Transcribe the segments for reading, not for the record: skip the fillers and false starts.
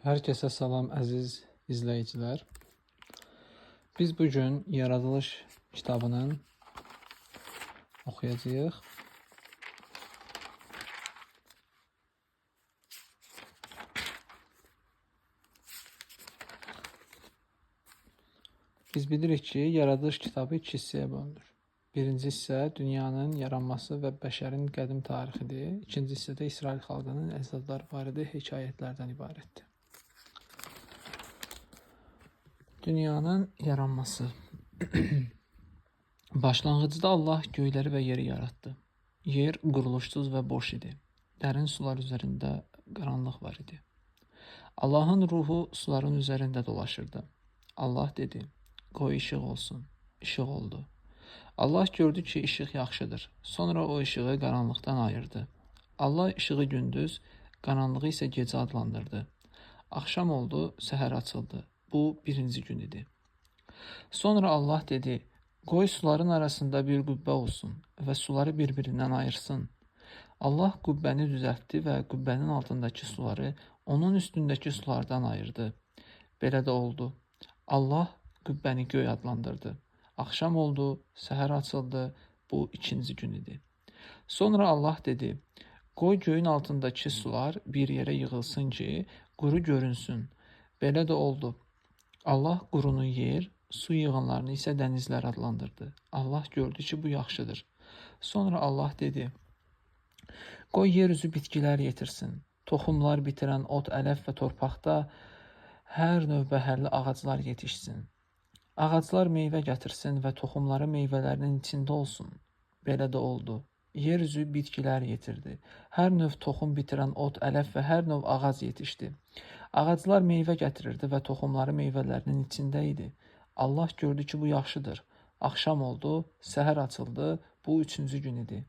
Herkese salam əziz izləyicilər. Biz bugün Yaradılış kitabının oxuyacağıq. Biz bilirik ki, Yaradılış kitabı iki hissəyə bölünür. Birinci hissə dünyanın yaranması və bəşərin qədim tarixidir. İkinci hissədə İsrail xalqının əcdadları barədə hekayətlərdən ibarətdir. Dünyanın yaranması. Başlanğıcda Allah göyləri və yeri yaratdı. Yer quruluşsuz və boş idi. Dərin sular üzərində qaranlıq var idi. Allahın ruhu suların üzərində dolaşırdı. Allah dedi, qoy işıq olsun. İşıq oldu. Allah gördü ki, işıq yaxşıdır. Sonra o işığı qaranlıqdan ayırdı. Allah işığı gündüz, qaranlığı isə gecə adlandırdı. Axşam oldu, səhər açıldı. Bu birinci gün idi. Sonra Allah dedi, qoy suların arasında bir qübbə olsun və suları bir-birindən ayırsın. Allah qübbəni düzəltdi və qübbənin altındakı suları onun üstündəki sulardan ayırdı. Belə də oldu. Allah qübbəni göy adlandırdı. Axşam oldu, səhər açıldı. Bu ikinci gün idi. Sonra Allah dedi, qoy göyün altındakı sular bir yerə yığılsın ki, quru görünsün. Belə də oldu. Allah qurunu yer, su yığınlarını isə dənizlər adlandırdı. Allah gördü ki, bu yaxşıdır. Sonra Allah dedi, qoy yer üzü bitkilər yetirsin. Toxumlar bitirən ot, ələf və torpaqda hər növ bəhərli ağaclar yetişsin. Ağaclar meyvə gətirsin və toxumları meyvələrinin içində olsun. Belə də oldu. Yer üzü bitkilər yetirdi. Hər növ toxum bitirən ot, ələf və hər növ ağac yetişdi. Ağaclar meyvə gətirirdi və toxumları meyvələrinin içində idi. Allah gördü ki, bu yaxşıdır. Axşam oldu, səhər açıldı. Bu üçüncü gün idi.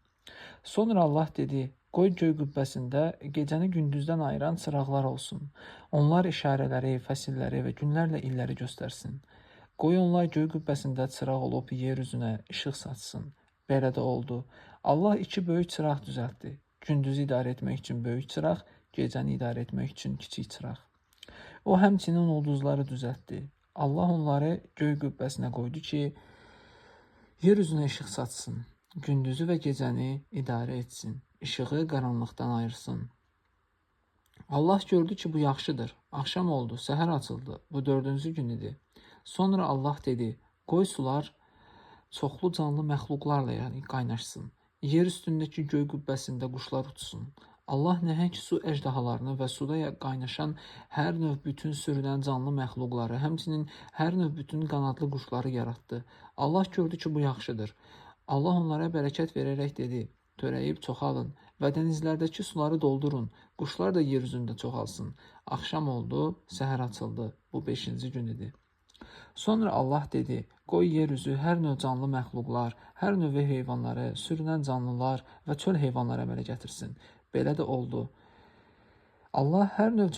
Sonra Allah dedi, qoy göy qübbəsində gecəni gündüzdən ayıran çıraqlar olsun. Onlar işarələri, fəsilləri və günlərlə illəri göstərsin. Qoy onlar göy qübbəsində çıraq olub yer üzünə işıq saçsın. Belə də oldu. Allah iki böyük çıraq düzəltdi. Gündüzü idarə etmək üçün böyük çıraq, gecəni idarə etmək üçün kiçik çıraq. O həmçinin ulduzları düzəltdi. Allah onları göy qübbəsinə qoydu ki, yer üzünə işıq saçsın. Gündüzü və gecəni idarə etsin. İşığı qaranlıqdan ayırsın. Allah gördü ki, bu yaxşıdır. Axşam oldu, səhər açıldı. Bu dördüncü gün idi. Sonra Allah dedi, qoy sular çoxlu canlı məxluqlarla qaynaşsın. Yer üstündəki göy qübbəsində quşlar uçsun. Allah nəhəng su əjdahalarını və suda qaynaşan hər növ bütün sürünən canlı məxluqları, həmçinin hər növ bütün qanadlı quşları yaratdı. Allah gördü ki, bu yaxşıdır. Allah onlara bərəkət verərək dedi, törəyib çoxalın və dənizlərdəki suları doldurun. Quşlar da yer üzündə çoxalsın. Axşam oldu, səhər açıldı. Bu beşinci gün idi. Sonra Allah dedi, qoy yer üzü hər növ canlı məxluqlar, hər növ heyvanları, sürünən canlılar və çöl heyvanları əmələ gətirsin. Belə də oldu. Allah hər növ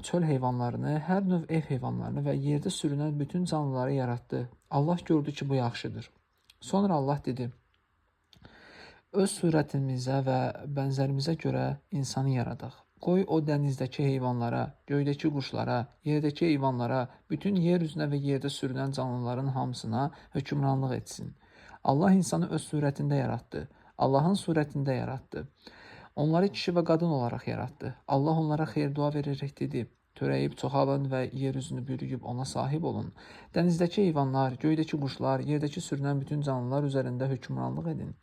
çöl heyvanlarını, hər növ ev heyvanlarını və yerdə sürünən bütün canlıları yaratdı. Allah gördü ki, bu yaxşıdır. Sonra Allah dedi, öz surətimizə və bənzərimizə görə insanı yaradaq. Qoy o dənizdəki heyvanlara, göydəki quşlara, yerdəki heyvanlara, bütün yer üzünə və yerdə sürünən canlıların hamısına hökmranlıq etsin. Allah insanı öz surətində yaratdı. Allahın surətində yaratdı. Onları kişi və qadın olaraq yaratdı. Allah onlara xeyir-dua verərək dedi, törəyib çoxalın və yer üzünü bürüyüb ona sahib olun. Dənizdəki heyvanlar, göydəki quşlar, yerdəki sürünən bütün canlılar üzərində hökmranlıq edin.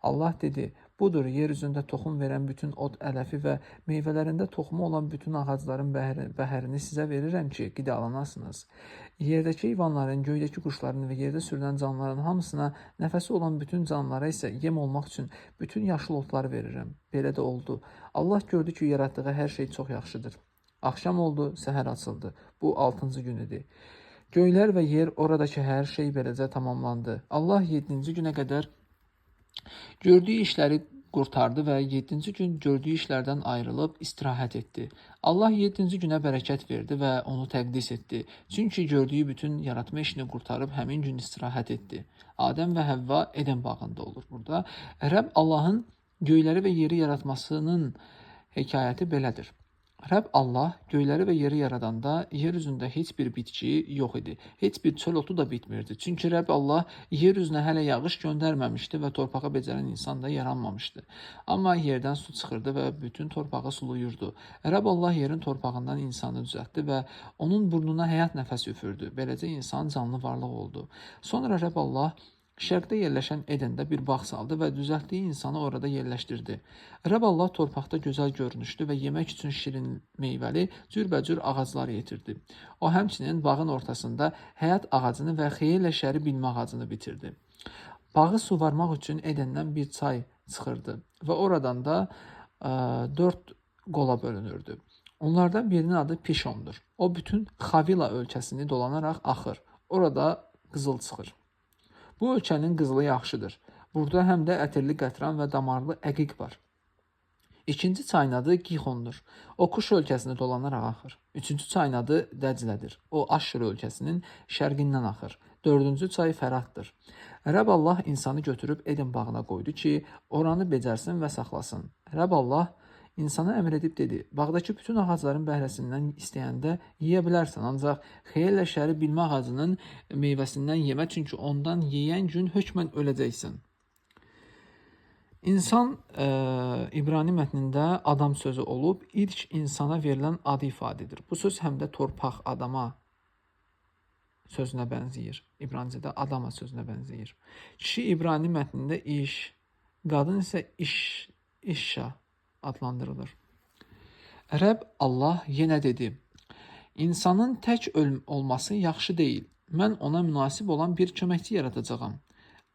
Allah dedi, budur yer üzündə toxum verən bütün ot, ələfi və meyvələrində toxumu olan bütün ağacların bəhərini sizə verirəm ki, qidalanasınız. Yerdəki heyvanların, göydəki quşların və yerdə sürünən canlıların hamısına, nəfəsi olan bütün canlılara isə yem olmaq üçün bütün yaşıl otları verirəm. Belə də oldu. Allah gördü ki, yaratdığı hər şey çox yaxşıdır. Axşam oldu, səhər açıldı. Bu 6-cı gün idi. Göylər və yer, oradakı hər şey beləcə tamamlandı. Allah 7-ci günə qədər gördüyü işləri qurtardı və 7-ci gün gördüyü işlərdən ayrılıb istirahət etdi. Allah 7-ci günə bərəkət verdi və onu təqdis etdi. Çünki gördüyü bütün yaratma işini qurtarıb həmin gün istirahət etdi. Adəm və Həvva Eden bağında olur burada. Rəbb Allahın göyləri və yeri yaratmasının hekayəti belədir. Rəbb Allah göyləri və yeri yaradanda yer üzündə heç bir bitki yox idi. Heç bir çöl otu da bitmirdi. Çünki Rəbb Allah yer üzünə hələ yağış göndərməmişdi və torpağı becərən insan da yaranmamışdı. Amma yerdən su çıxırdı və bütün torpağı suluyurdu. Rəbb Allah yerin torpağından insanı düzəltdi və onun burnuna həyat nəfəsi üfürdü. Beləcə insan canlı varlıq oldu. Sonra Rəbb Allah şərqdə yerləşən Edəndə bir bağ saldı və düzəltdiyi insanı orada yerləşdirdi. Rəbb Allah torpaqda gözəl görünüşlü və yemək üçün şirin meyvəli cürbəcür ağaclar yetirdi. O həmçinin bağın ortasında həyat ağacını və xeyirlə şəri bilmə ağacını bitirdi. Bağı suvarmaq üçün Edəndən bir çay çıxırdı və oradan da 4 qola bölünürdü. Onlardan birinin adı Pişondur. O bütün Xavila ölkəsini dolanaraq axır. Orada qızıl çıxır. Bu ölkənin qızılı yaxşıdır. Burada həm də ətirli qətran və damarlı əqiq var. İkinci çayın adı Gixondur. O Kuş ölkəsini dolanaraq axır. Üçüncü çayın adı Dəclədir. O Aşşur ölkəsinin şərqindən axır. Dördüncü çay Fəratdır. Rəbb Allah insanı götürüb Eden bağına qoydu ki, oranı becərsin və saxlasın. Rəbb Allah insana əmr edib dedi, bağdakı bütün ağacların bəhrəsindən istəyəndə yeyə bilərsən, ancaq xeyirlə şəri bilmə ağacının meyvəsindən yemə, çünki ondan yeyən gün hökmən öləcəksən. İnsan İbrani mətnində adam sözü olub, ilk insana verilən adı ifadə edir. Bu söz həm də torpaq adama sözünə bənzəyir. İbranicədə adama sözünə bənzəyir. Kişi İbrani mətnində iş, qadın isə işşa adlandırılır. Rəbb Allah yenə dedi, insanın tək olması yaxşı deyil. Mən ona münasib olan bir köməkçi yaradacağam.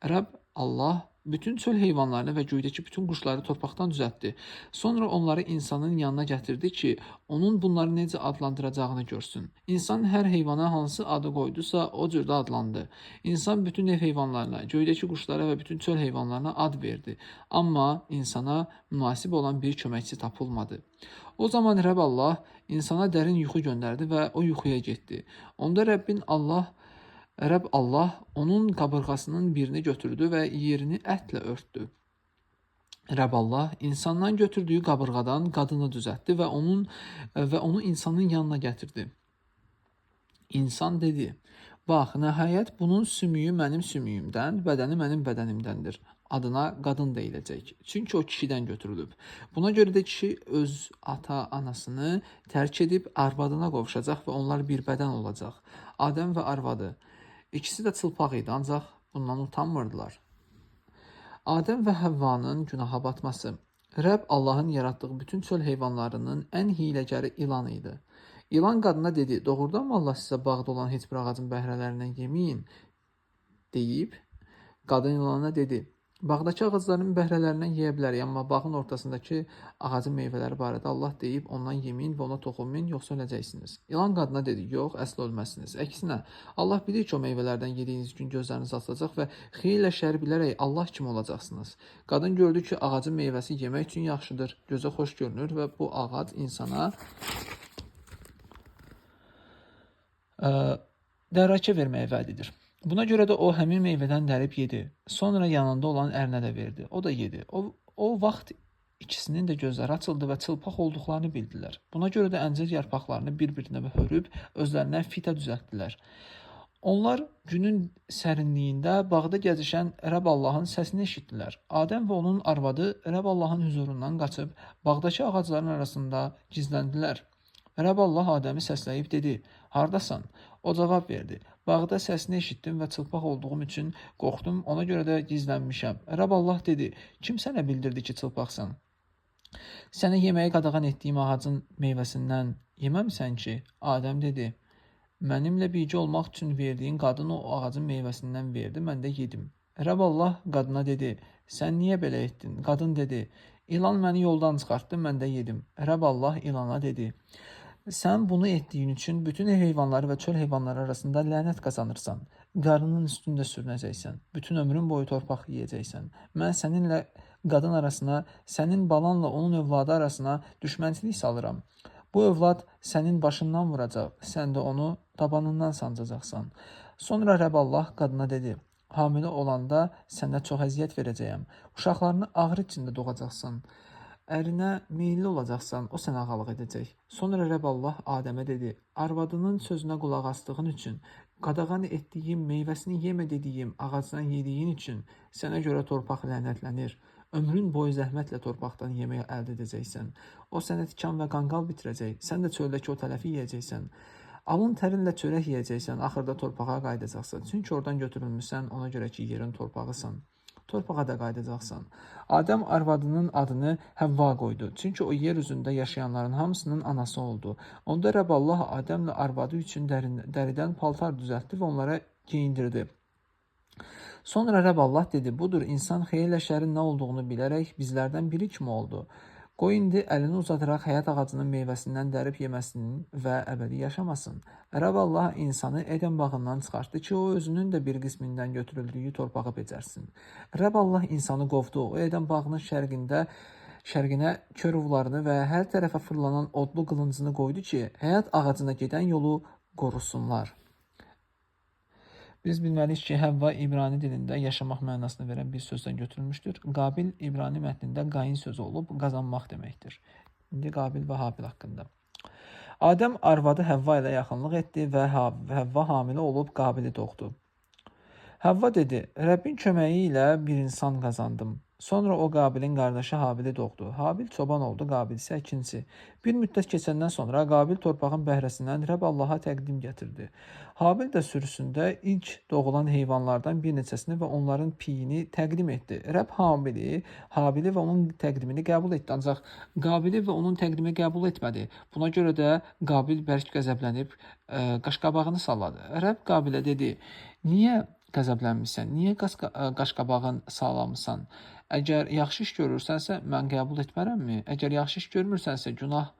Rəbb Allah bütün çöl heyvanlarını və göydəki bütün quşları torpaqdan düzəltdi. Sonra onları insanın yanına gətirdi ki, onun bunları necə adlandıracağını görsün. İnsan hər heyvana hansı adı qoydusa, o cürdə adlandı. İnsan bütün ev heyvanlarına, göydəki quşlara və bütün çöl heyvanlarına ad verdi. Amma insana münasib olan bir köməkçi tapılmadı. O zaman Rəbb Allah insana dərin yuxu göndərdi və o yuxuya getdi. Onda Rəbb Allah onun qabırğasının birini götürdü və yerini ətlə örtdü. Rəbb Allah insandan götürdüyü qabırğadan qadını düzəltdi və onu insanın yanına gətirdi. İnsan dedi, bax, nəhayət bunun sümüyü mənim sümüyümdən, bədəni mənim bədənimdəndir. Adına qadın deyiləcək. Çünki o kişidən götürülüb. Buna görə də kişi öz ata-anasını tərk edib arvadına qovuşacaq və onlar bir bədən olacaq. Adəm və arvadı. İkisi də çılpaq idi, ancaq bundan utanmırdılar. Adəm və Həvvanın günaha batması. Rəbb Allahın yaratdığı bütün çöl heyvanlarının ən hiyləgəri ilan idi. İlan qadına dedi, doğrudanmı Allah sizə bağda olan heç bir ağacın bəhrələrindən yeməyin deyib, qadın ilana dedi, bağdakı ağacların bəhrələrindən yeyə bilərik, amma bağın ortasındakı ağacın meyvələri barədə Allah deyib, ondan yeməyin və ona toxunmayın, yoxsa öləcəksiniz. İlan qadına dedi, yox, əsl ölməzsiniz. Əksinə, Allah bilir ki, o meyvələrdən yediyiniz gün gözləriniz açılacaq və xeyirlə şəri bilərək Allah kimi olacaqsınız. Qadın gördü ki, ağacın meyvəsi yemək üçün yaxşıdır, gözə xoş görünür və bu ağac insana dərrakə verməyə vəd edir. Buna görə də o həmin meyvədən dərib yedi. Sonra yanında olan ərinə də verdi. O da yedi. O vaxt ikisinin də gözləri açıldı və çılpaq olduqlarını bildilər. Buna görə də əncir yarpaqlarını bir-birinə hörüb özlərinə fitə düzəltdilər. Onlar günün sərinliyində bağda gəzişən Rəbb Allahın səsini eşitdilər. Adəm və onun arvadı Rəbb Allahın huzurundan qaçıb bağdakı ağacların arasında gizləndilər. Rəbb Allah Adəmi səsləyib dedi, hardasan? O cavab verdi, bağda səsini eşitdim və çılpaq olduğum üçün qorxdum, ona görə də gizlənmişəm. Rəbb Allah dedi, kim sənə bildirdi ki, çılpaqsan? Sənə yeməyi qadağan etdiyim ağacın meyvəsindən yeməmisən ki? Adəm dedi, mənimlə birgə olmaq üçün verdiyin qadın o ağacın meyvəsindən verdi, mən də yedim. Rəbb Allah qadına dedi, sən niyə belə etdin? Qadın dedi, İlan məni yoldan çıxartdı, mən də yedim. Rəbb Allah ilana dedi, sən bunu etdiyin üçün bütün heyvanları və çöl heyvanları arasında lənət qazanırsan. Qarının üstündə sürünəcəksən. Bütün ömrün boyu torpaq yeyəcəksən. Mən səninlə qadın arasına, sənin balanla onun övladı arasına düşmənçilik salıram. Bu övlad sənin başından vuracaq, sən də onu tabanından sancacaqsan. Sonra Rəbb Allah qadına dedi, hamilə olanda sənə çox əziyyət verəcəyəm. Uşaqlarını ağrı içində doğacaqsan. Ərinə meyilli olacaqsan, o sənə ağalıq edəcək. Sonra Rəbb Allah Adəmə dedi, arvadının sözünə qulaq asdığın üçün, qadağan etdiyim, meyvəsini yemə dediyim ağacdan yediyin üçün sənə görə torpaq lənətlənir. Ömrün boyu zəhmətlə torpaqdan yemək əldə edəcəksən. O sənə tikan və qanqal bitirəcək. Sən də çöldəki o tələfi yeyəcəksən. Alın tərinlə çörək yeyəcəksən, axırda torpağa qayıdacaqsan. Çünki oradan götürülmüsən, ona görə ki, yerin torpağısan. Torpağa da qayıdacaqsan. Adəm arvadının adını Həvva qoydu. Çünki o yer üzündə yaşayanların hamısının anası oldu. Onda Rəbb Allah Adəmlə arvadı üçün dəridən paltar düzəltdi və onlara geyindirdi. Sonra Rəbb Allah dedi, budur insan xeyirlə şərin nə olduğunu bilərək bizlərdən biri kimi oldu. Qoy indi əlini uzadaraq həyat ağacının meyvəsindən dərib yeməsinin və əbədi yaşamasın. Rəbb Allah insanı Eden bağından çıxartdı ki, o özünün də bir qismindən götürüldüyü torpağı becərsin. Rəbb Allah insanı qovdu. O Eden bağının şərqinə körovlarını və hər tərəfə fırlanan odlu qılıncını qoydu ki, həyat ağacına gedən yolu qorusunlar. Biz bilməliyik ki, Həvva İbrani dilində yaşamaq mənasını verən bir sözdən götürülmüşdür. Qabil İbrani mətnində qayin sözü olub, qazanmaq deməkdir. İndi Qabil və Habil haqqında. Adəm arvadı Həvva ilə yaxınlıq etdi və Həvva hamilə olub Qabili doğdu. Həvva dedi, Rəbbin köməyi ilə bir insan qazandım. Sonra o Qabilin qardaşı Habili doğdu. Habil çoban oldu, Qabil isə əkinçi. Bir müddət keçəndən sonra Qabil torpağın bəhrəsindən Rəbb Allaha təqdim gətirdi. Habil də sürüsündə ilk doğulan heyvanlardan bir neçəsini və onların piyini təqdim etdi. Rəbb Habili və onun təqdimini qəbul etdi, ancaq Qabili və onun təqdimini qəbul etmədi. Buna görə də Qabil bərk qəzəblənib qaşqabağını salladı. Rəbb Qabilə dedi, niyə qəzəblənmisən? Niyə qaşqabağın sallamısan? Əgər yaxşı iş görürsənsə, mən qəbul etmərəmmi? Əgər yaxşı iş görmürsənsə, günah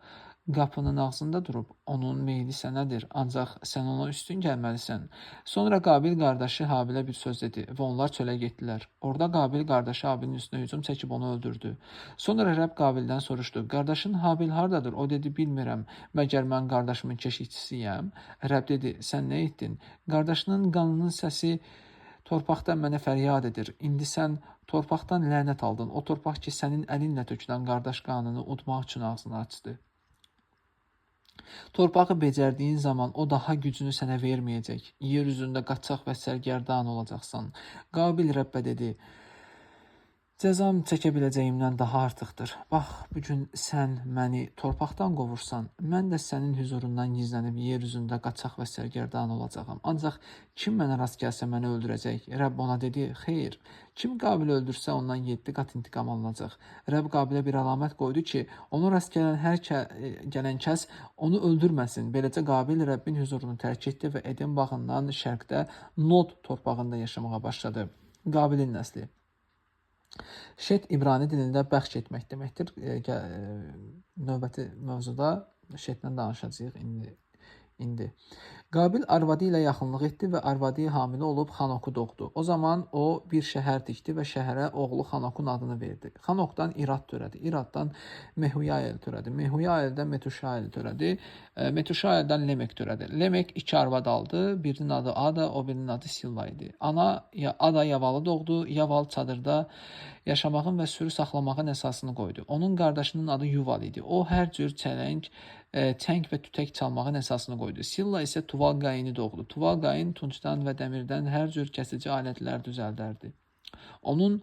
qapının ağzında durub, onun meyli sənədir, ancaq sən ona üstün gəlməlisən. Sonra Qabil qardaşı Habilə bir söz dedi və onlar çölə getdilər. Orada Qabil qardaşı Habilin üstünə hücum çəkib onu öldürdü. Sonra Rəbb Qabildən soruşdu, qardaşın Habil hardadır? O dedi, bilmirəm, məgər mən qardaşımın keşikçisiyəm? Rəbb dedi, sən nə etdin? Qardaşının qanının səsi torpaqdan mənə fəryad edir. İndi sən torpaqdan lənət aldın. O torpaq ki, sənin əlinlə tökülən qardaş qanını udmaq üçün ağzını açdı. Torpağı becərdiyin zaman o daha gücünü sənə verməyəcək. Yer üzündə qaçaq və sərgərdan olacaqsan. Qabil Rəbbə dedi, cəzam çəkə biləcəyimdən daha artıqdır. Bax, bugün sən məni torpaqdan qovursan, mən də sənin huzurundan gizlənib yer üzündə qaçaq və sərgərdan olacağam. Ancaq kim mənə rast gəlsə məni öldürəcək? Rəbb ona dedi, xeyr, kim Qabili öldürsə ondan 7 qat intiqam alınacaq. Rəbb Qabilə bir əlamət qoydu ki, onu rast gələn kəs onu öldürməsin. Beləcə Qabil Rəbbin huzurunu tərk etdi və Eden bağından şərqdə Nod torpağında yaşamağa başladı. Qabilin nəsli. Şet İbrani dilində bəxş etmək deməkdir. Növbəti mövzuda şetdən danışacağıq indi. Qabil arvadı ilə yaxınlıq etdi və arvadı hamilə olub Xanoku doğdu. O zaman o bir şəhər tikdi və şəhərə oğlu Xanokun adını verdi. Xanokdan İrad törədi. İraddan Mehuyael törədi. Mehuyaeldən Metuşael törədi. Metuşaeldən Lemek törədi. Lemek 2 arvad aldı. Birinin adı Ada, o birinin adı Silla idi. Ada Yavalı doğdu. Yaval çadırda yaşamağın və sürü saxlamağın əsasını qoydu. Onun qardaşının adı Yuval idi. O hər cür çəng və tütək çalmağın əsasını qoydu. Silla isə Tuval qayini doğdu. Tuval qayin tuncdan və dəmirdən hər cür kəsici alətlər düzəldərdi. Onun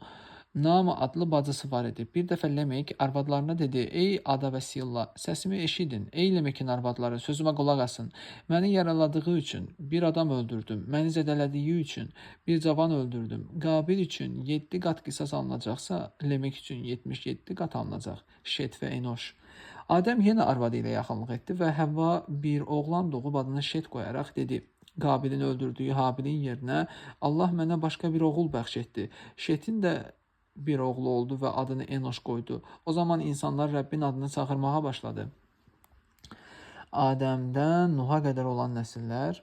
Nama adlı bacısı var idi. Bir dəfə Lemek arvadlarına dedi, ey Ada və Silla, səsimi eşidin. Ey Lemekin arvadları, sözümə qulaq asın. Məni yaraladığı üçün bir adam öldürdüm. Məni zədələdiyi üçün bir cavan öldürdüm. Qabil üçün 7 qat qisas alınacaqsa, Lemek üçün 77 qat alınacaq. Şet və Enoş. Adəm yenə arvadı ilə yaxınlıq etdi və Həvva bir oğlan doğub adını Şet qoyaraq dedi, Qabilin öldürdüyü Habilin yerinə Allah mənə başqa bir oğul bəxş etdi. Şetin də bir oğlu oldu və adını Enoş qoydu. O zaman insanlar Rəbbin adını çağırmağa başladı. Adəmdən Nuha qədər olan nəsillər.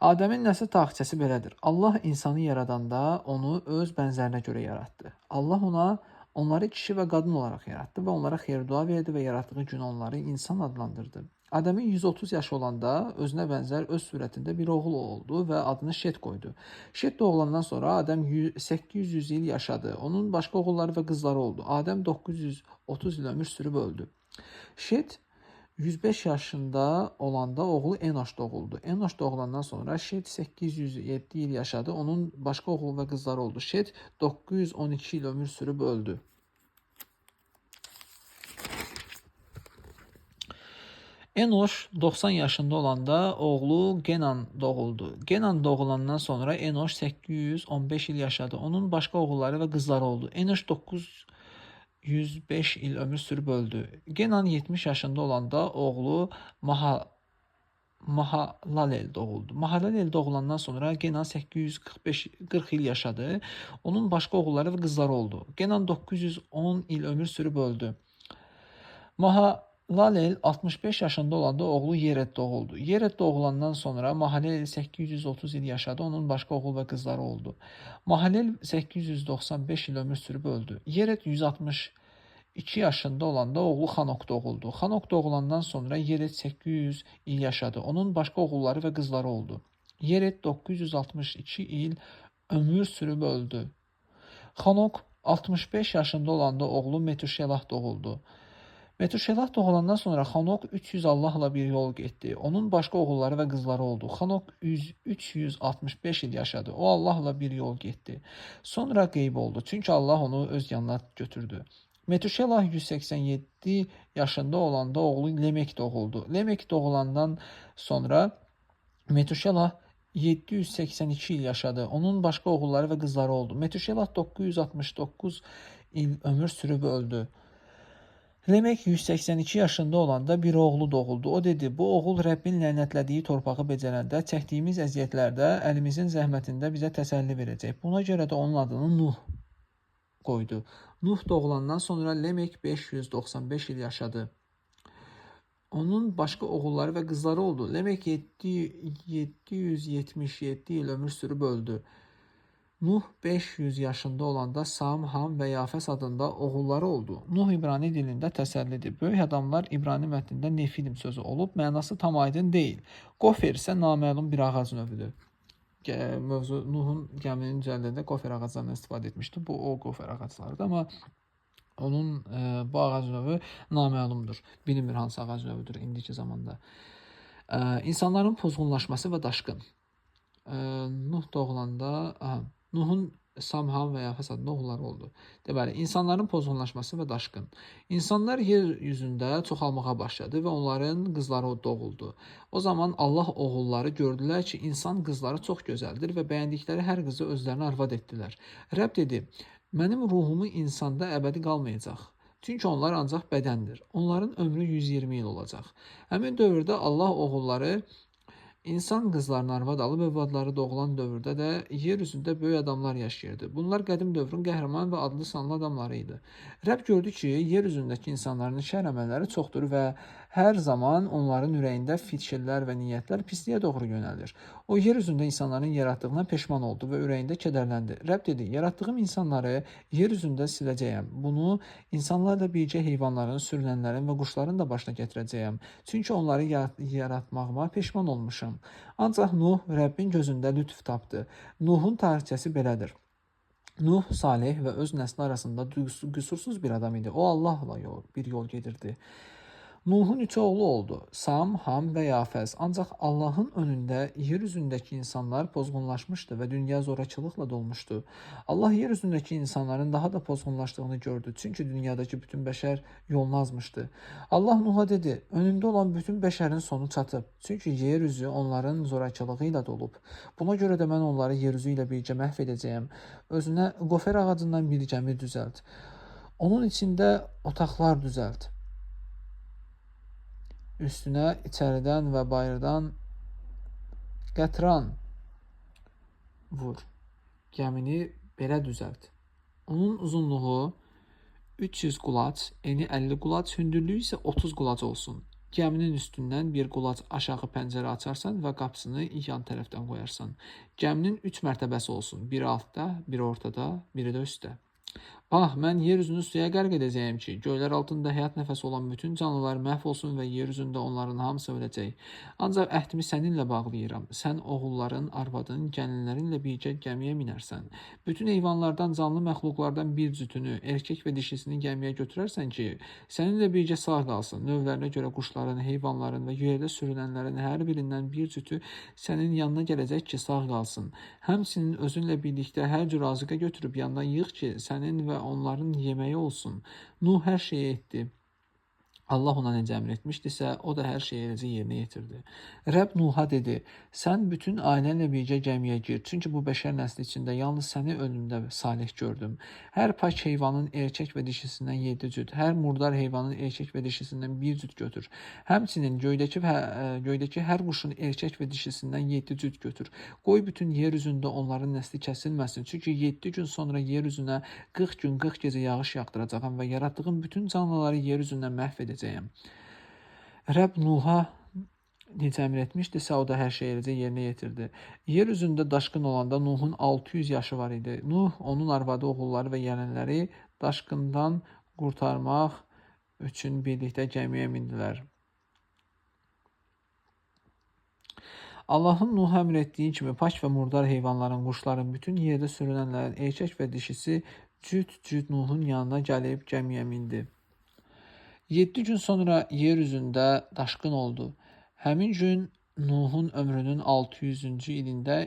Adəmin nəsil tarixçəsi belədir. Allah insanı yaradanda onu öz bənzərinə görə yaratdı. Allah onları kişi və qadın olaraq yaratdı və onlara xeyir-dua verdi və yaratdığı gün onları insan adlandırdı. Adəmin 130 yaşı olanda özünə bənzər öz surətində bir oğul oldu və adını Şet qoydu. Şet doğulandan sonra Adəm 800 il yaşadı. Onun başqa oğulları və qızları oldu. Adəm 930 il ömür sürüb öldü. Şet 105 yaşında olanda oğlu Enoş doğuldu. Enoş doğulandan sonra Şet 807 il yaşadı. Onun başqa oğul və qızları oldu. Şet 912 il ömür sürüb öldü. Enoş 90 yaşında olanda oğlu Genan doğuldu. Genan doğulandan sonra Enoş 815 il yaşadı. Onun başqa oğulları və qızları oldu. Enoş 905 il ömür sürüb öldü. Genan 70 yaşında olanda oğlu Mahalalel doğuldu. Mahalalel doğulandan sonra Genan 840 il yaşadı. Onun başqa oğulları və qızları oldu. Genan 910 il ömür sürüb öldü. Mahalalel 65 yaşında olanda oğlu Yered doğuldu. Yered doğulandan sonra Mahalalel 830 il yaşadı. Onun başqa oğul və qızları oldu. Mahalalel 895 il ömür sürüb öldü. Yered 162 yaşında olanda oğlu Xanok doğuldu. Xanok doğulandan sonra Yered 800 il yaşadı. Onun başqa oğulları və qızları oldu. Yered 962 il ömür sürüb öldü. Xanok 65 yaşında olanda oğlu Metuşelah doğuldu. Metuşelah doğulandan sonra Xanok 300 Allahla bir yol getdi. Onun başqa oğulları və qızları oldu. Xanok 365 il yaşadı. O Allahla bir yol getdi. Sonra qeyb oldu. Çünki Allah onu öz yanına götürdü. Metuşelah 187 yaşında olanda oğlu Lemek doğuldu. Lemek doğulandan sonra Metuşelah 782 il yaşadı. Onun başqa oğulları və qızları oldu. Metuşelah 969 il ömür sürüb öldü. Lemek 182 yaşında olanda bir oğlu doğuldu. O dedi, bu oğul Rəbbin lənətlədiyi torpağı becərəndə, çəkdiyimiz əziyyətlərdə, əlimizin zəhmətində bizə təsəlli verəcək. Buna görə də onun adını Nuh qoydu. Nuh doğulandan sonra Lemek 595 il yaşadı. Onun başqa oğulları və qızları oldu. Lemek 777 il ömür sürüb öldü. Nuh 500 yaşında olanda Sam, Ham və Yafəs adında oğulları oldu. Nuh İbrani dilində təsəllidir. Böyük adamlar İbrani mətnində Nefilim sözü olub, mənası tam aydın deyil. Qofer isə naməlum bir ağac növüdür. Mövzu Nuhun gəminin üzərində qofer ağaclarından istifadə etmişdi. Bu o qofer ağaclarıdır, amma onun bu ağac növü naməlumdur. Bilinmir hansı ağac növüdür indiki zamanda. İnsanların pozğunlaşması və daşqın. Nuh doğulanda Nuhun Samham və Yafəs adında oğulları oldu. Deməli, insanların pozğunlaşması və daşqın. İnsanlar yer yüzündə çoxalmağa başladı və onların qızları doğuldu. O zaman Allah oğulları gördülər ki, insan qızları çox gözəldir və bəyəndikləri hər qızı özlərinə arvad etdilər. Rəbb dedi, mənim ruhumu insanda əbədi qalmayacaq. Çünki onlar ancaq bədəndir. Onların ömrü 120 il olacaq. Həmin dövrdə Allah oğulları İnsan qızlarını arvad alıb övladları doğulan dövrdə də yer üzündə böyük adamlar yaşayırdı. Bunlar qədim dövrün qəhrəman və adlı sanlı adamları idi. Rəbb gördü ki, yer üzündəki insanların şər əməlləri çoxdur və hər zaman onların ürəyində fikirlər və niyyətlər pisliyə doğru yönəlir. O yer üzündə insanların yaratdığına peşman oldu və ürəyində kədərləndi. Rəbb dedi, yaratdığım insanları yer üzündə siləcəyəm. Bunu insanlarla birgə heyvanların, sürünənlərin və quşların da başına gətirəcəyəm. Çünki onları yaratmağıma peşman olmuşam. Ancaq Nuh Rəbbin gözündə lütf tapdı. Nuhun tarixçəsi belədir. Nuh salih və öz nəsli arasında qüsursuz bir adam idi. O Allahla bir yol gedirdi. Nuhun 3 oğlu oldu. Sam, Ham və Yafəz. Ancaq Allahın önündə yer üzündəki insanlar pozğunlaşmışdı və dünya zorakılıqla dolmuşdu. Allah yer üzündəki insanların daha da pozğunlaşdığını gördü. Çünki dünyadakı bütün bəşər yolunu azmışdı. Allah Nuh'a dedi, önündə olan bütün bəşərin sonu çatıb. Çünki yer üzü onların zorakılığı ilə dolub. Buna görə də mən onları yer üzü ilə birgə məhv edəcəyəm. Özünə qofer ağacından bir gəmi düzəlt. Onun içində otaqlar düzəlt. Üstünə içəridən və bayırdan qətran vur. Gəmini belə düzəlt. Onun uzunluğu 300 qulac, eni 50 qulac, hündürlüyü isə 30 qulac olsun. Gəminin üstündən bir qulac aşağı pəncərə açarsan və qapısını yan tərəfdən qoyarsan. Gəminin 3 mərtəbəsi olsun. Biri altda, biri ortada, biri də üstdə. Ah, mən yer üzünü suya qərq edəcəyəm ki, göylər altında həyat nəfəsi olan bütün canlılar məhv olsun və yer üzündə onların hamısı öləcək. Ancaq əhdimi səninlə bağlayıram. Sən oğulların, arvadın, gəlinlərinlə birgə gəmiyə minərsən. Bütün heyvanlardan, canlı məxluqlardan bir cütünü, erkək və dişisini gəmiyə götürərsən ki, səninlə birgə sağ qalsın. Növlərinə görə quşların, heyvanların və yerdə sürünənlərin hər birindən bir cütü sənin yanına gələcək ki, sağ qalsın. Həmçinin özünlə birlikdə hər cür razıqa götürüb yanına yığ ki, sənin və onların yeməyi olsun. Nuh hər şeyi etdi. Allah ona necə əmr etmişdisə, o da hər şeyi eləcə yerinə yetirdi. Rəbb Nuha dedi, sən bütün ailənlə birgə gəmiyə gir, çünki bu bəşər nəsli içində yalnız səni ölümdə salih gördüm. Hər pak heyvanın erkək və dişisindən 7 cüt, hər murdar heyvanın erkək və dişisindən bir cüt götür. Həmçinin göydəki hər quşun erkək və dişisindən 7 cüt götür. Qoy bütün yer üzündə onların nəsli kəsilməsin, çünki 7 gün sonra yer üzünə 40 gün 40 gecə yağış yağdıracağam və yaratdığım bütün canlıları yer üzündən məhv edəcəyəm. Rəbb Nuha necə əmr etmişdisə, o da hər şeyi eləcə yerinə yetirdi. Yer üzündə daşqın olanda Nuhun 600 yaşı var idi. Nuh, onun arvadı, oğulları və gələnləri daşqından qurtarmaq üçün birlikdə gəmiyə mindilər. Allahın Nuh'a əmr etdiyi kimi pak və murdar heyvanların, quşların, bütün yerdə sürünənlərin erkək və dişisi cüt-cüt Nuhun yanına gəlib gəmiyə mindi. 7 gün sonra yer üzündə daşqın oldu. Həmin gün Nuhun ömrünün 600-cü ilində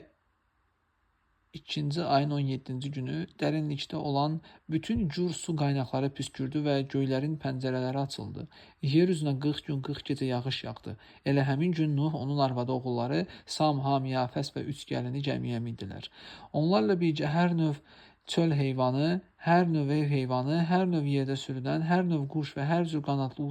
2-ci ayın 17-ci günü dərinlikdə olan bütün cür su qaynaqları püskürdü və göylərin pəncərələri açıldı. Yer üzünə 40 gün 40 gecə yağış yağdı. Elə həmin gün Nuh, onun arvadı, oğulları Sam, Ham, Yafəs və 3 gəlini gəmiyə mindilər. Onlarla birgə hər növ çöl heyvanı, hər növ ev heyvanı, hər növ yerdə sürünən, hər növ quş və hər cür qanadlı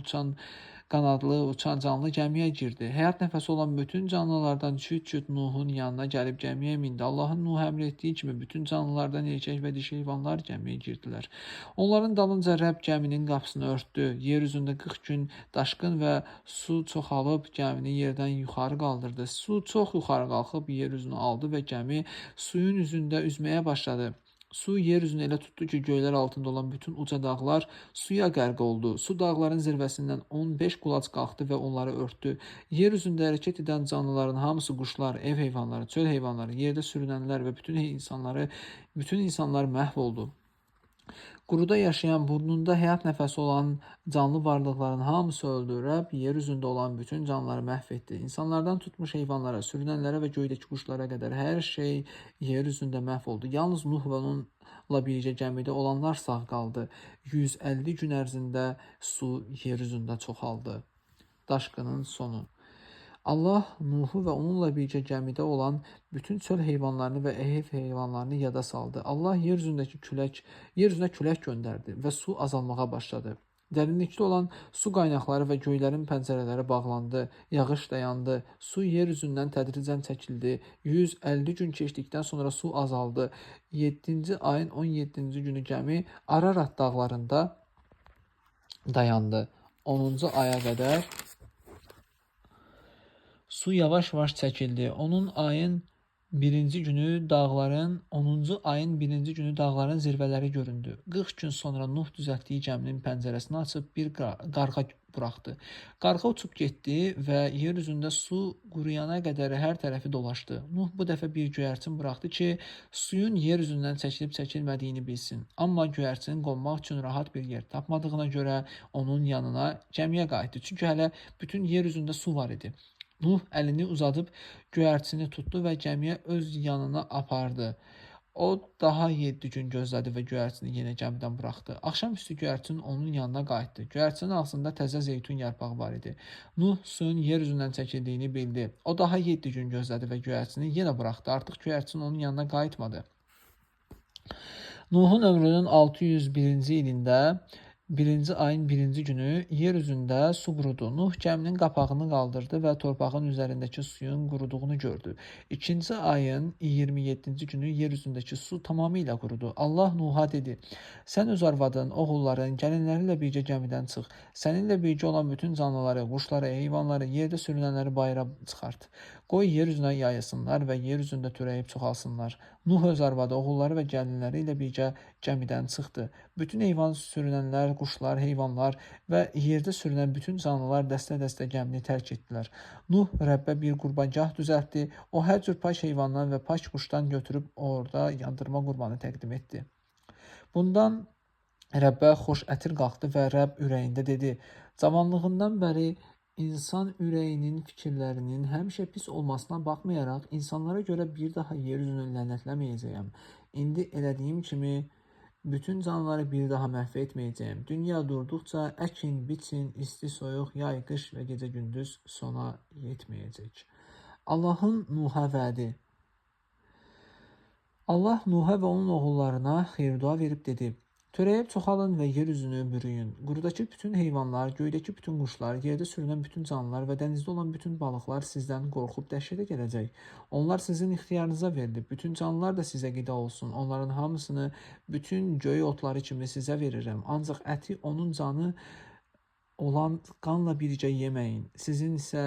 uçan canlı gəmiyə girdi. Həyat nəfəsi olan bütün canlılardan cüt-cüt Nuhun yanına gəlib gəmiyə mindi. Allahın Nuh əmr etdiyi kimi bütün canlılardan erkək və dişi heyvanlar gəmiyə girdilər. Onların dalınca Rəbb gəminin qapısını örtdü. Yer üzündə 40 gün daşqın və su çoxalıb gəmini yerdən yuxarı qaldırdı. Su çox yuxarı qalxıb yer üzünü aldı və gəmi suyun üzündə üzməyə başladı. Su yer üzünü elə tutdu ki, göylər altında olan bütün uca dağlar suya qərq oldu. Su dağların zirvəsindən 15 qulac qalxdı və onları örtdü. Yer üzündə hərəkət edən canlıların hamısı, quşlar, ev heyvanları, çöl heyvanları, yerdə sürünənlər və bütün insanlar məhv oldu. Quruda yaşayan, burnunda həyat nəfəsi olan canlı varlıqların hamısı öldü. Rəbb yer üzündə olan bütün canlıları məhv etdi. İnsanlardan tutmuş heyvanlara, sürünənlərə və göydəki quşlara qədər hər şey yer üzündə məhv oldu. Yalnız Nuh və onunla birgə gəmidə olanlar sağ qaldı. 150 gün ərzində su yer üzündə çoxaldı. Daşqının sonu. Allah Nuhu və onunla birgə gəmidə olan bütün çöl heyvanlarını və ev heyvanlarını yada saldı. Allah yer üzünə külək göndərdi və su azalmağa başladı. Dərinlikdə olan su qaynaqları və göylərin pəncərələri bağlandı, yağış dayandı, su yer üzündən tədricən çəkildi. 150 gün keçdikdən sonra su azaldı. 7-ci ayın 17-ci günü gəmi Ararat dağlarında dayandı. 10-cu aya qədər su yavaş-yavaş çəkildi. 10-cu ayın birinci günü dağların zirvələri göründü. 40 gün sonra Nuh düzəltdiyi gəminin pəncərəsini açıb bir qarğa buraxdı. Qarğa uçub getdi və yer üzündə su quruyana qədər hər tərəfi dolaşdı. Nuh bu dəfə bir göyərçin buraxdı ki, suyun yer üzündən çəkilib çəkilmədiyini bilsin. Amma göyərçinin qonmaq üçün rahat bir yer tapmadığına görə onun yanına gəmiyə qayıtdı. Çünki hələ bütün yer üzündə su var idi. Nuh əlini uzadıb göyərçini tutdu və gəmiyə öz yanına apardı. O daha 7 gün gözlədi və göyərçini yenə gəmidən buraxdı. Axşamüstü göyərçin onun yanına qayıtdı. Göyərçinin ağzında təzə zeytun yarpağı var idi. Nuh suyun yer üzündən çəkildiyini bildi. O daha 7 gün gözlədi və göyərçini yenə buraxdı. Artıq göyərçin onun yanına qayıtmadı. Nuhun ömrünün 601-ci ilində 1-ci ayın 1-ci günü yer üzündə su qurudu. Nuh gəminin qapağını qaldırdı və torpağın üzərindəki suyun quruduğunu gördü. 2-ci ayın 27-ci günü yer üzündəki su tamamilə qurudu. Allah Nuh'a dedi, sən öz arvadın, oğulların, gəlinlərinlə birgə gəmidən çıx. Səninlə birgə olan bütün canlıları, quşları, heyvanları, yerdə sürünənləri bayıra çıxart. Qoy yer üzünə yayılsınlar və yer üzündə törəyib çoxalsınlar. Nuh öz arvadı, oğulları və gəlinləri ilə birgə gəmidən çıxdı. Bütün heyvan sürünənlər, quşlar, heyvanlar və yerdə sürünən bütün canlılar dəstə-dəstə gəmini tərk etdilər. Nuh Rəbbə bir qurbangah düzəltdi. O hər cür pak heyvandan və pak quşdan götürüb orada yandırma qurbanı təqdim etdi. Bundan Rəbbə xoş ətir qalxdı və Rəbb ürəyində dedi: Cavanlığından bəri insan ürəyinin fikirlərinin həmişə pis olmasına baxmayaraq, insanlara görə bir daha yer üzünü lənətləməyəcəyəm. İndi elədiyim kimi bütün canlıları bir daha məhv etməyəcəyəm. Dünya durduqca əkin, biçin, isti, soyuq, yay, qış və gecə-gündüz sona yetməyəcək. Allahın Nuh'a vədi. Allah Nuh'a və onun oğullarına xeyir-dua verib dedi: Törəyib çoxalın və yer üzünü bürüyün. Qurudakı bütün heyvanlar, göydəki bütün quşlar, yerdə sürünən bütün canlılar və dənizdə olan bütün balıqlar sizdən qorxub dəhşətə gələcək. Onlar sizin ixtiyarınıza verilib. Bütün canlılar da sizə qida olsun. Onların hamısını bütün göy otları kimi sizə verirəm. Ancaq əti onun canı olan qanla birgə yeməyin. Sizin isə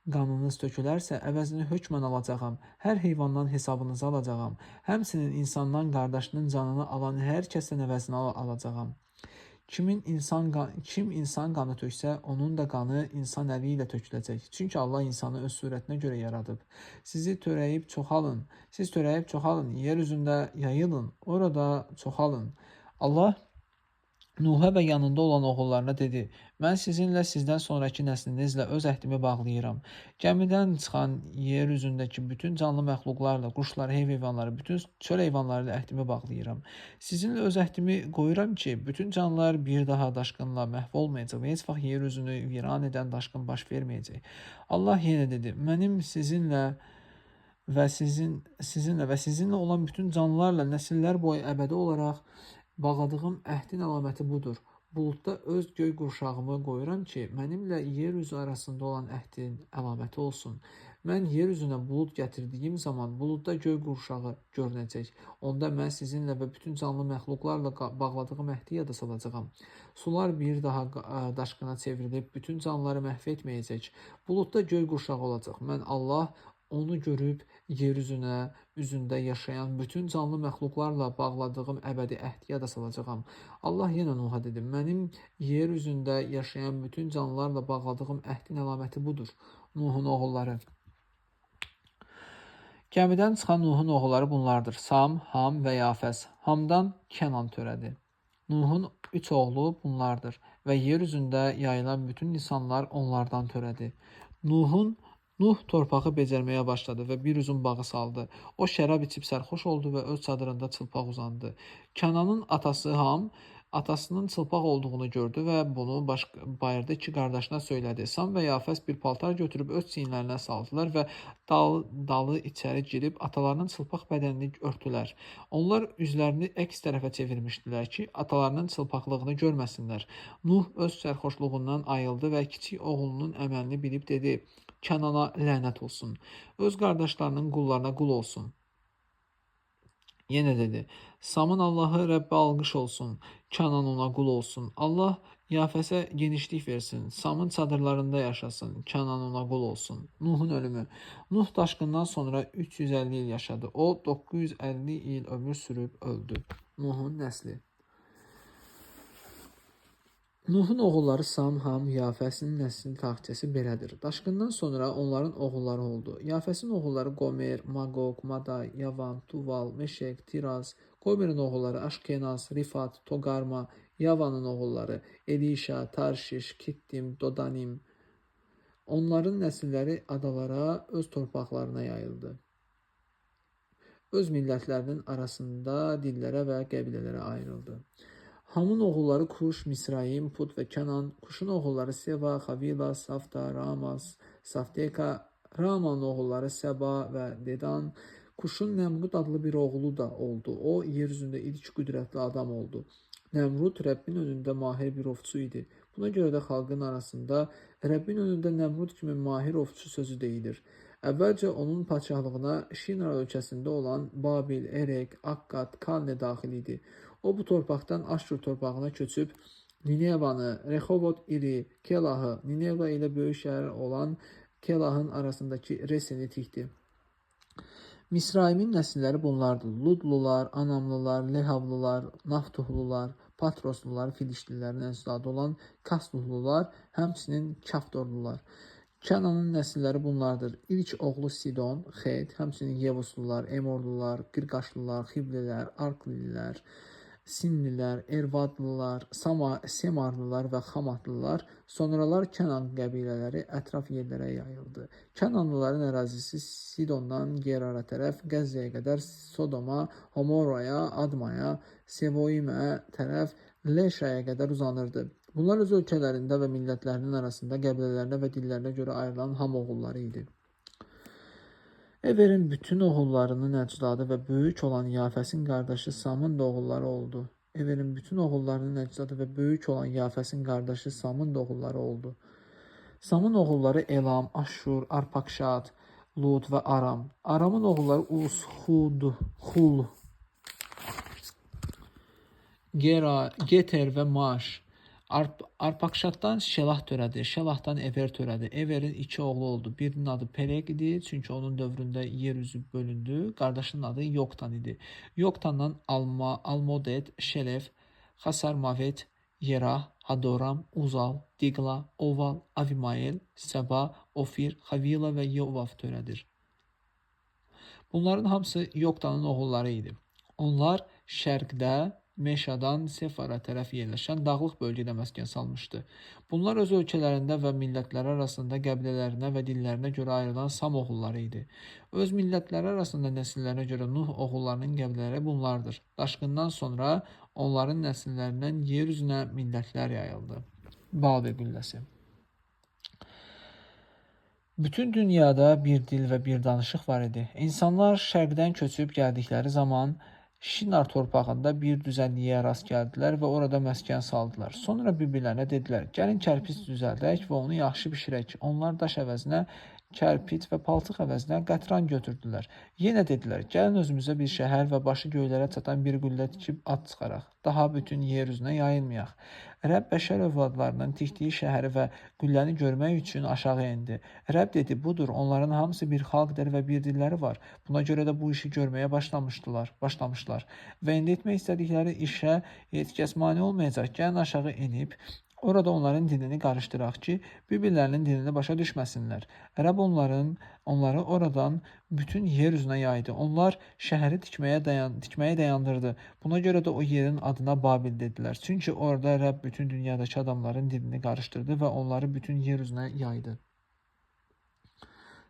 qanınız tökülərsə, əvəzini hökmən alacağam. Hər heyvandan hesabınızı alacağam. Həmçinin insandan qardaşının canını alan hər kəsdən əvəzini alacağam. Kim insan qanı töksə, onun da qanı insan əli ilə töküləcək. Çünki Allah insanı öz surətinə görə yaradıb. Siz törəyib çoxalın, yer üzündə yayılın, orada çoxalın. Allah Nuh'a və yanında olan oğullarına dedi: Mən sizinlə, sizdən sonraki nəslinizlə öz əhdimi bağlayıram. Gəmidən çıxan yer üzündəki bütün canlı məxluqlarla, quşlar, heyvanları, bütün çöl heyvanları ilə əhdimi bağlayıram. Sizinlə öz əhdimi qoyuram ki, bütün canlılar bir daha daşqınla məhv olmayacaq və heç vaxt yer üzünü viran edən daşqın baş verməyəcək. Allah yenə dedi: Mənim sizinlə olan bütün canlılarla nəsillər boyu əbədi olaraq bağladığım əhdin əlaməti budur. Buludda öz göy qurşağımı qoyuram ki, mənimlə yer üzü arasında olan əhdin əlaməti olsun. Mən yer üzünə bulud gətirdiyim zaman buludda göy qurşağı görünəcək. Onda mən sizinlə və bütün canlı məxluqlarla bağladığım əhdi yada salacağam. Sular bir daha daşqına çevrilib bütün canlıları məhv etməyəcək. Buludda göy qurşağı olacaq. Mən Allah onu görüb yer üzündə yaşayan bütün canlı məxluqlarla bağladığım əbədi əhdi yada salacağam. Allah yenə Nuh'a dedi: Mənim yer üzündə yaşayan bütün canlılarla bağladığım əhdin əlaməti budur. Nuhun oğulları. Gəmidən çıxan Nuhun oğulları bunlardır: Sam, Ham və Yafəs. Hamdan Kənan törədi. Nuhun 3 oğlu bunlardır və yer üzündə yayılan bütün insanlar onlardan törədi. Nuh torpağı becərməyə başladı və bir üzüm bağı saldı. O şərab içib sərxoş oldu və öz çadırında çılpaq uzandı. Kənanın atası Ham atasının çılpaq olduğunu gördü və bunu bayırda iki qardaşına söylədi. Sam və Yafəs bir paltar götürüb öz çiyinlərinə saldılar və dalı içəri girib atalarının çılpaq bədənini örtdülər. Onlar üzlərini əks tərəfə çevirmişdilər ki, atalarının çılpaqlığını görməsinlər. Nuh öz sərxoşluğundan ayıldı və kiçik oğlunun əməlini bilib dedi: Kənana lənət olsun. Öz qardaşlarının qullarına qul olsun. Yenə dedi: Samın Allahı Rəbbə alqış olsun. Kənan ona qul olsun. Allah Yafəsə genişlik versin. Samın çadırlarında yaşasın. Kənan ona qul olsun. Nuhun ölümü. Nuh daşqından sonra 350 il yaşadı. O 950 il ömür sürüb öldü. Nuhun nəsli. Nuhun oğulları Sam, Ham, Yafəsin nəslin tarixçəsi belədir. Daşqından sonra onların oğulları oldu. Yafəsin oğulları Qomer, Magog, Maday, Yavan, Tuval, Meşek, Tiraz. Qomerin oğulları Aşkenaz, Rifat, Togarma. Yavanın oğulları Elişa, Tarşiş, Kittim, Dodanim. Onların nəsilləri adalara, öz torpaqlarına yayıldı. Öz millətlərinin arasında dillərə və qəbilələrə ayrıldı. Hamın oğulları Kuş, Misraim, Put və Kənan. Kuşun oğulları Seva, Xavila, Safta, Ramas, Safteka. Ramanın oğulları Səba və Dedan. Kuşun Nəmrud adlı bir oğlu da oldu. O, yer üzündə ilk qüdrətli adam oldu. Nəmrud Rəbbin önündə mahir bir ovçu idi. Buna görə də xalqın arasında Rəbbin önündə Nəmrud kimi mahir ovçu sözü deyilir. Əvvəlcə onun padşahlığına Şinar ölkəsində olan Babil, Erek, Akkad, Kalne daxil idi. O bu torpaqdan Aşur torpağına köçüb Ninevanı, Rehovot iri, Kelahı, Nineva ilə böyük şəhər olan Kelahın arasındakı Resini tikdi. Misraimin nəsilləri bunlardır: Ludlular, Anamlılar, Lehavlılar, Naftuhlular, Patroslular, Filiştililərin əcdadı olan Kasluhlular, həmçinin Kaftorlular. Kənanın nəsilləri bunlardır: İlk oğlu Sidon, Xet, həmçinin Yevuslular, Emorlular, Qirqaşlılar, Xiblilər, Arklilər, Sinlilər, Ervadlılar, Semarlılar və Xamatlılar. Sonralar Kənan qəbilələri ətraf yerlərə yayıldı. Kənanlıların ərazisi Sidondan Gerara tərəf, Qəzzəyə qədər, Sodoma, Homoraya, Admaya, Sevoimə tərəf, Leşaya qədər uzanırdı. Bunlar öz ölkələrində və millətlərinin arasında qəbilələrinə və dillərinə görə ayrılan Ham oğulları idi. Everin bütün oğullarının əcdadı və böyük olan Yafəsin qardaşı Samın da oğulları oldu. Everin bütün oğullarının əcdadı və böyük olan Yafəsin qardaşı Samın da oğulları oldu. Samın oğulları Elam, Aşşur, Arpakşad, Lud və Aram. Aramın oğulları Us, Hud, Hul, Gera, Geter və Maş. Arpakşaddan Şelah törədi, Şelahdan Ever törədi. Everin iki oğlu oldu. Birinin adı Peleg idi, çünki onun dövründə yer üzü bölündü. Qardaşının adı Yoktan idi. Yoktandan Almodet, Şelef, Xasarmavet, Yerah, Hadoram, Uzal, Digla, Oval, Avimael, Seba, Ofir, Havila və Yovav törədir. Bunların hamısı Yoktanın oğulları idi. Onlar şərqdə Meşadan Sefara tərəf yerləşən dağlıq bölgədə məskən salmışdı. Bunlar öz ölkələrində və millətləri arasında qəbilələrinə və dillərinə görə ayrılan Sam oğulları idi. Öz millətləri arasında nəsillərə görə Nuh oğullarının qəbilələri bunlardır. Daşqından sonra onların nəsillərindən yer üzünə millətlər yayıldı. Babil qülləsi. Bütün dünyada bir dil və bir danışıq var idi. İnsanlar şərqdən köçüb gəldikləri zaman Şinar torpağında bir düzənliyə rast gəldilər və orada məskən saldılar. Sonra bir-birlərinə dedilər: gəlin kərpic düzəldək və onu yaxşı bişirək. Onlar daş əvəzinə kərpic və palçıq əvəzinə qətran götürdülər. Yenə dedilər: gəlin özümüzə bir şəhər və başı göylərə çatan bir qüllə tikib ad çıxaraq. Daha bütün yer üzünə yayılmayaq. Rəbb bəşər övladlarının tikdiyi şəhəri və qülləni görmək üçün aşağı endi. Rəbb dedi: budur, onların hamısı bir xalqdır və bir dilləri var. Buna görə də bu işi görməyə başlamışlar. Və indi etmək istədikləri işə heç kəs mane olmayacaq. Gəlin aşağı enib orada onların dilini qarışdıraq ki, bir-birlərinin dilini başa düşməsinlər. Rəbb onları oradan bütün yer üzünə yaydı. Onlar şəhəri tikməyə dayandırdı. Buna görə də o yerin adına Babil dedilər. Çünki orada Rəbb bütün dünyadakı adamların dilini qarışdırdı və onları bütün yer üzünə yaydı.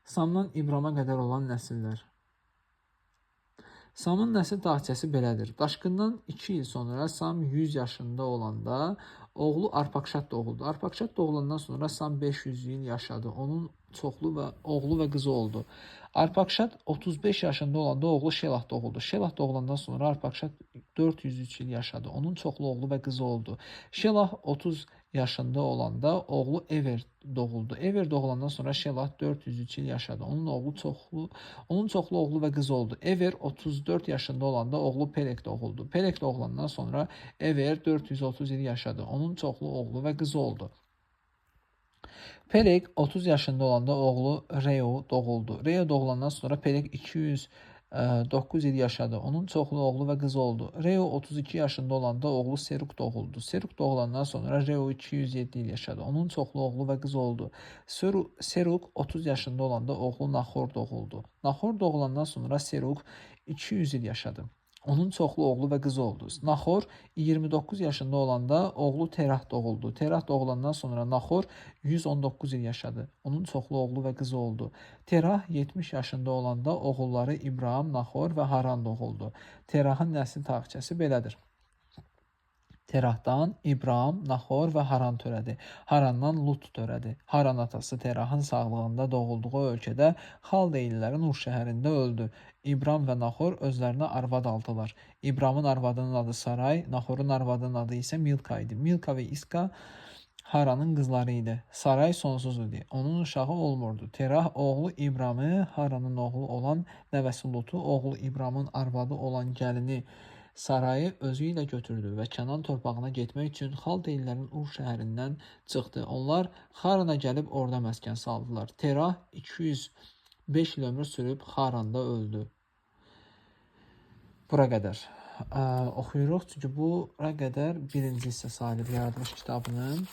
Samdan İbrama qədər olan nəsillər. Samın nəsil tarixçəsi belədir. Daşqından 2 il sonra Sam 100 yaşında olanda oğlu Arpakşad doğuldu. Arpakşad doğulandan sonra Sam 500 il yaşadı. Onun oğlu və qızı oldu. Arpakşad 35 yaşında olanda oğlu Şelah doğuldu. Şelah doğulandan sonra Arpakşad 403 il yaşadı. Onun çoxlu oğlu və qızı oldu. Şelah 30 yaşında olanda oğlu Ever doğuldu. Ever doğulandan sonra Şelah 403 il yaşadı. Onun çoxlu oğlu və qızı oldu. Ever 34 yaşında olanda oğlu Peleg doğuldu. Peleg doğulandan sonra Ever 430 il yaşadı. Onun çoxlu oğlu və qızı oldu. Peleg 30 yaşında olanda oğlu Reu doğuldu. Reu doğulandan sonra Peleg 209 il yaşadı. Onun çoxlu oğlu və qızı oldu. Reu 32 yaşında olanda oğlu Seruk doğuldu. Seruk doğulandan sonra Reu 207 il yaşadı. Onun çoxlu oğlu və qızı oldu. Seruk 30 yaşında olanda oğlu Nahor doğuldu. Nahor doğulandan sonra Seruk 200 il yaşadı. Onun çoxlu oğlu və qızı oldu. Nahor 29 yaşında olanda oğlu Terah doğuldu. Terah doğulandan sonra Nahor 119 il yaşadı. Onun çoxlu oğlu və qızı oldu. Terah 70 yaşında olanda oğulları İbrahim, Nahor və Haran doğuldu. Terahın nəsil tarixçəsi belədir. Terahdan İbrahim, Nahor və Haran törədi. Harandan Lut törədi. Haran atası Terahın sağlığında doğulduğu ölkədə Xaldeylilərin Ur şəhərində öldü. İbrahim və Nahor özlərinə arvad aldılar. İbrahimın arvadının adı Saray, Nahorun arvadının adı isə Milka idi. Milka və İska Haranın qızları idi. Saray sonsuz idi. Onun uşağı olmurdu. Terah oğlu İbrahim'i, Haranın oğlu olan nəvəsi Lutu, oğlu İbrahimın arvadı olan gəlini Sarayı özü ilə götürdü və Kənan torpağına getmək üçün Xaldeylilərin Ur şəhərindən çıxdı. Onlar Xarana gəlib orada məskən saldılar. Terah 205 il ömür sürüb Xaranda öldü. Bura qədər oxuyuruq, çünki bura qədər birinci hissə sayılır yaradılış kitabının.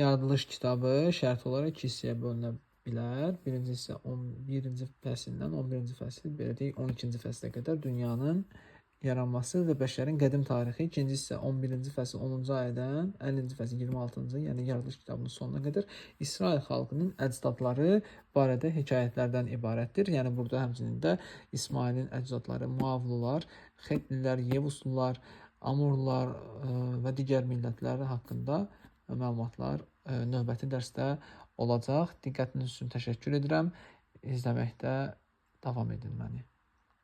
Yaradılış kitabı şərt olaraq iki hissəyə bölünə bilər. Birinci hissə 11-ci fəsildən 11-ci fəsil, belə deyək 12-ci fəsilə qədər dünyanın yaranması və bəşərin qədim tarixi. İkinci hissə 11-ci fəsil 10-cu ayədən 50-ci fəsil 26-cı, yəni yaradılış kitabının sonuna qədər İsrail xalqının əcdadları barədə hekayətlərdən ibarətdir. Yəni burada həmçinin də İsmailin əcdadları Muavlular, Xetlilər, Yevuslular, Amurlular və digər millətlər haqqında məlumatlar növbəti dərsdə olacaq. Diqqətiniz üçün təşəkkür edirəm. İzləməkdə davam edin məni.